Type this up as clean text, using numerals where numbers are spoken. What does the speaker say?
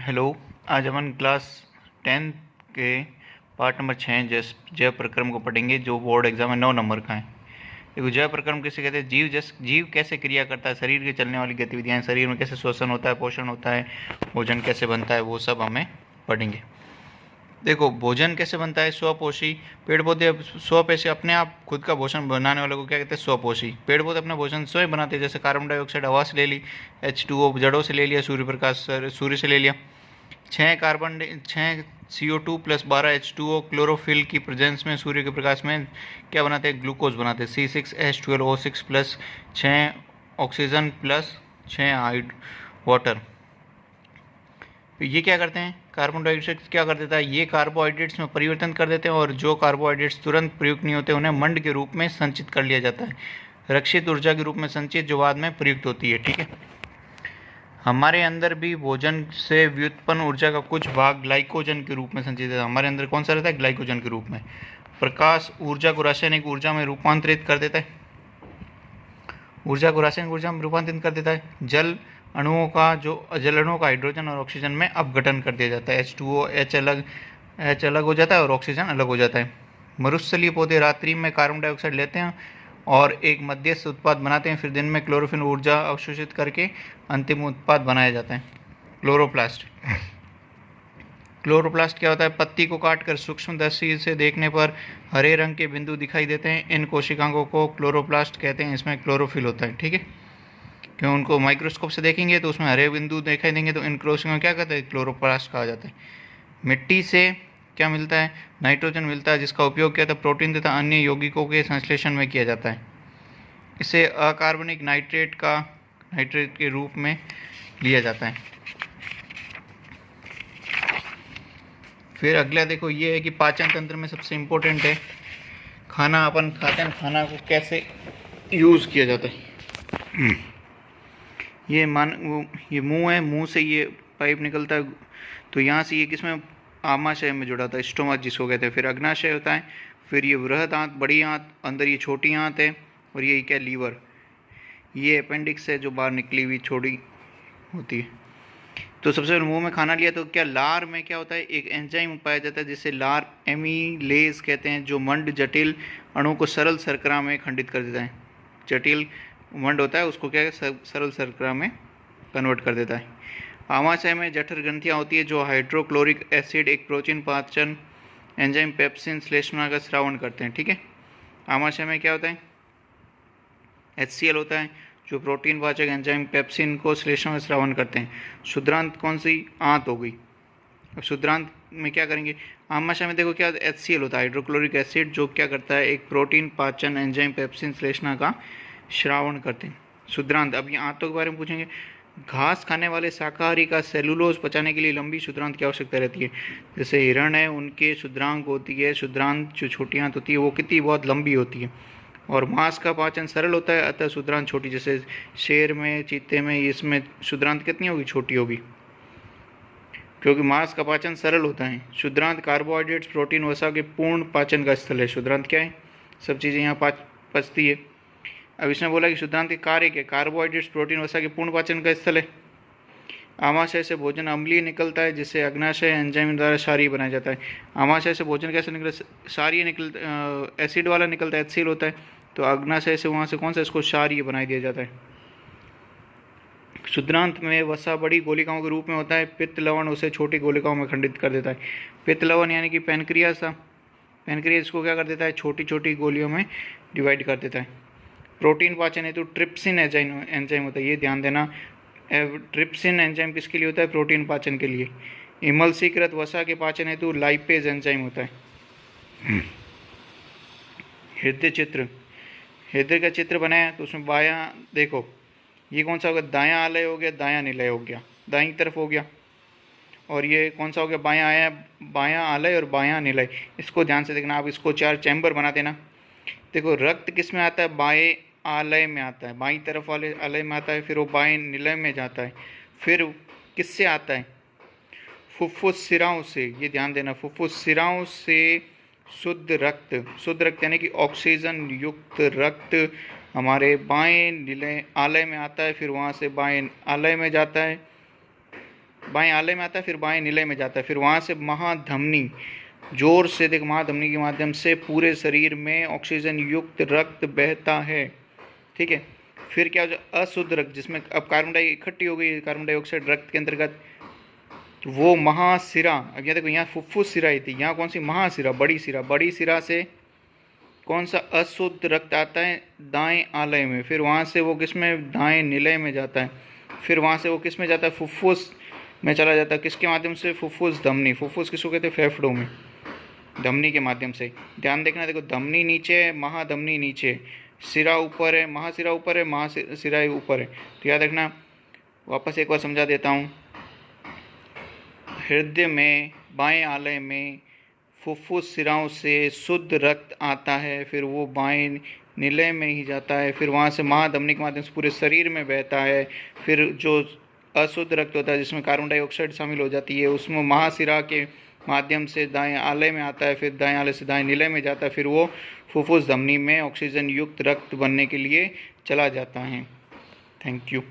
Hello. आज अपन class 10 के part number 6 जय प्रक्रम को पढ़ेंगे, जो बोर्ड एग्जाम में 9 नंबर का है। देखो, जय प्रक्रम किसे कहते हैं? जीव कैसे क्रिया करता है, शरीर के चलने वाली गतिविधियाँ, शरीर में कैसे श्वसन होता है, पोषण होता है, भोजन कैसे बनता है, वो सब हमें पढ़ेंगे। देखो, भोजन कैसे बनता है? स्वपोषी। पेड़ पौधे स्वपेशी, अपने आप खुद का भोजन बनाने वालों को क्या कहते हैं? स्वपोषी। पेड़ पौधे अपना भोजन स्वयं बनाते हैं, जैसे कार्बन डाइऑक्साइड हवा से ले ली, H2O जड़ों से ले लिया, सूर्य प्रकाश सूर्य से ले लिया। 6 CO2 प्लस 12 H2O क्लोरोफिल की प्रेजेंस में सूर्य के प्रकाश में क्या बनाते हैं? ग्लूकोज बनाते हैं। C6H12O6 plus 6 oxygen plus 6 water. तो ये क्या करते हैं? कार्बन डाइऑक्साइड क्या कर देता है? ये कार्बोहाइड्रेट्स में परिवर्तन कर देते हैं, और जो कार्बोहाइड्रेट्स तुरंत प्रयुक्त नहीं होते उन्हें मंड के रूप में संचित कर लिया जाता है, रक्षित ऊर्जा के रूप में संचित, जो बाद में प्रयुक्त होती है। ठीक है। हमारे अंदर भी भोजन से व्युत्पन्न ऊर्जा का कुछ भाग ग्लाइकोजन के रूप में संचित है। हमारे अंदर कौन सा रहता है? ग्लाइकोजन के रूप में। प्रकाश ऊर्जा को रासायनिक ऊर्जा में रूपांतरित कर देता है। ऊर्जा को रासायनिक ऊर्जा में रूपांतरित कर देता है। जल अणुओं का हाइड्रोजन और ऑक्सीजन में अपघटन कर दिया जाता है। H2O H अलग हो जाता है और ऑक्सीजन अलग हो जाता है। मरुस्थलीय पौधे रात्रि में कार्बन डाइऑक्साइड लेते हैं और एक मध्यस्थ उत्पाद बनाते हैं, फिर दिन में क्लोरोफिल ऊर्जा अवशोषित करके अंतिम उत्पाद बनाया जाता है, क्लोरोप्लास्ट। क्लोरोप्लास्ट क्या होता है? पत्ती को काटकर सूक्ष्मदर्शी से देखने पर हरे रंग के बिंदु दिखाई देते हैं। इन कोशिकाओं को क्लोरोप्लास्ट कहते हैं। इसमें क्लोरोफिल होता है। ठीक है। क्यों? उनको माइक्रोस्कोप से देखेंगे तो उसमें हरे बिंदु दिखाई देंगे, तो इन कोशिकाओं क्या कहते हैं? क्लोरोप्लास्ट कहा जाता है। मिट्टी से क्या मिलता है? नाइट्रोजन मिलता है, जिसका उपयोग क्या था? प्रोटीन तथा अन्य यौगिकों के संश्लेषण में किया जाता है। इसे अकार्बनिक नाइट्रेट के रूप में लिया जाता है। फिर अगला देखो, ये है कि पाचन तंत्र में सबसे इम्पोर्टेंट है खाना। अपन खाते हैं, खाना को कैसे यूज़ किया जाता है। ये मुंह है, मुंह से ये पाइप निकलता है, तो यहाँ से ये किसमें? आमाशय में जुड़ा था, स्टोमक जिसको कहते हैं। फिर अग्नाशय होता है, फिर ये वृहद आंत, बड़ी आंत, अंदर ये छोटी आंत है, और ये क्या? लीवर। ये अपेंडिक्स है, जो बाहर निकली हुई छोटी होती है। तो सबसे पहले मुंह में खाना लिया, तो क्या लार में क्या होता है? एक एंजाइम पाया जाता है जिसे लार एमीलेज कहते हैं, जो मंड जटिल अणु को सरल शर्करा में खंडित कर देता है। जटिल मंड होता है, उसको क्या है? सरल शर्करा में कन्वर्ट कर देता है। आमाशय में जठर ग्रंथियाँ होती है, जो हाइड्रोक्लोरिक एसिड एक प्रोटीन पाचन एंजाइम पेप्सिन श्लेष्मा का स्रावण करते हैं। ठीक है। आमाशय में क्या होता है? HCl होता है, जो प्रोटीन पाचक एंजाइम पेप्सिन को श्लेष्मा में स्रावण करते हैं। शुद्रांत कौन सी? आंत हो गई। अब शुद्रांत में क्या करेंगे? आमाशय में देखो क्या HCl होता है, हाइड्रोक्लोरिक एसिड, जो क्या करता है? एक प्रोटीन पाचन एंजाइम पेप्सिन श्लेष्मा का श्रावण करते हैं। शुद्रांत। अब ये आंतों के बारे में पूछेंगे। घास खाने वाले शाकाहारी का सेलुलोज पचाने के लिए लंबी शुद्रांत की आवश्यकता रहती है। जैसे हिरण है, उनके शुद्रांक होती है, शुद्रांत जो छोटी आंत होती है वो कितनी? बहुत लंबी होती है। और मांस का पाचन सरल होता है, अतः शुद्रांत छोटी। जैसे शेर में, चीते में, इसमें शुद्रांत कितनी होगी? छोटी होगी, क्योंकि मांस का पाचन सरल होता है। शुद्रांत कार्बोहाइड्रेट्स, प्रोटीन, वसा के पूर्ण पाचन का स्थल है। शुद्रांत क्या है? सब चीज़ें यहाँ पचती है। अब इसने बोला कि शुद्रांत के कार्य क्या? कार्बोहाइड्रेट्स, प्रोटीन, वसा के पूर्ण पाचन का स्थल है। आमाशय से भोजन अम्लीय निकलता है, जिससे अग्नाशय एंजाइम द्वारा क्षारीय बनाया जाता है। आमाशय से भोजन कैसे निकलता है? क्षारीय निकलता, एसिड वाला निकलता है, HCl होता है, तो अग्नाशय से वहाँ से कौन सा? इसको क्षारीय बना दिया जाता है। शुद्रांत में वसा बड़ी गोलिकाओं के रूप में होता है। पित्त लवण उसे छोटी गोलिकाओं में खंडित कर देता है। पित्त लवण यानी कि पैनक्रियास था, पैनक्रियास को क्या कर देता है? छोटी छोटी गोलियों में डिवाइड कर देता है। प्रोटीन पाचन हेतु ट्रिप्सिन एंजाइम होता है, ये ध्यान देना। ट्रिप्सिन एंजाइम किसके लिए होता है? प्रोटीन पाचन के लिए। इमल्सीकृत वसा के पाचन हेतु लाइपेज एंजाइम होता है। हृदय चित्र, हृदय का चित्र बनाया, तो उसमें बायां देखो, ये कौन सा होगा? दायां आलय हो गया, दायां निलय हो गया, दाईं तरफ हो गया। और ये कौन सा हो गया? बायां आलय और बायां निलय। इसको ध्यान से देखना, आप इसको 4 चैम्बर बना देना। देखो, रक्त किस में आता है? बाएं आलय में आता है, बाईं तरफ वाले आलय में आता है, फिर वो बाएं निलय में जाता है। फिर किससे आता है? फुफ्फुस सिराओं से। ये ध्यान देना, फुफ्फुस सिराओं से शुद्ध रक्त यानी कि ऑक्सीजन युक्त रक्त हमारे बाएं निलय आलय में आता है, फिर वहाँ से बाएं आलय में जाता है, बाएं आले में आता है, फिर बाएं निलय में जाता है, फिर वहाँ से महाधमनी, जोर से देख, महाधमनी के माध्यम से पूरे शरीर में ऑक्सीजन युक्त रक्त बहता है। ठीक है, फिर क्या हो जाए, अशुद्ध रक्त, जिसमें अब कार्बन डाई इकट्ठी हो गई, कार्बन डाइऑक्साइड रक्त के अंतर्गत, वो महाशिरा, अब यहाँ देखो, यहाँ फुफ्फुस शिरा ही थी, यहाँ कौन सी, महाशिरा, बड़ी शिरा, बड़ी शिरा से कौन सा अशुद्ध रक्त आता है, दाएं आलय में, फिर वहाँ से वो किस में, दाएं निलय में जाता है, फिर वहाँ से वो किस में जाता है, फुफ्फुस में चला जाता है, किसके माध्यम से, फुफ्फुस धमनी, फुफ्फुस किसको कहते हैं, फेफड़ों में, धमनी के माध्यम से। ध्यान देखना, देखो धमनी नीचे है, महाधमनी नीचे, सिरा ऊपर है, महाशिरा ऊपर है, महाशिरा ऊपर है। तो याद रखना, वापस एक बार समझा देता हूँ। हृदय में बाएं आलय में फुफ्फुस सिराओं से शुद्ध रक्त आता है, फिर वो बाएं निलय में ही जाता है, फिर वहाँ से महाधमनी के माध्यम से पूरे शरीर में बहता है, फिर जो अशुद्ध रक्त होता है जिसमें कार्बन डाइऑक्साइड शामिल हो जाती है, उसमें महाशिरा के माध्यम से दाएं आलय में आता है, फिर दाएं आलय से दाएं निलय में जाता है, फिर वो फुफ्फुस धमनी में ऑक्सीजन युक्त रक्त बनने के लिए चला जाता है। Thank you.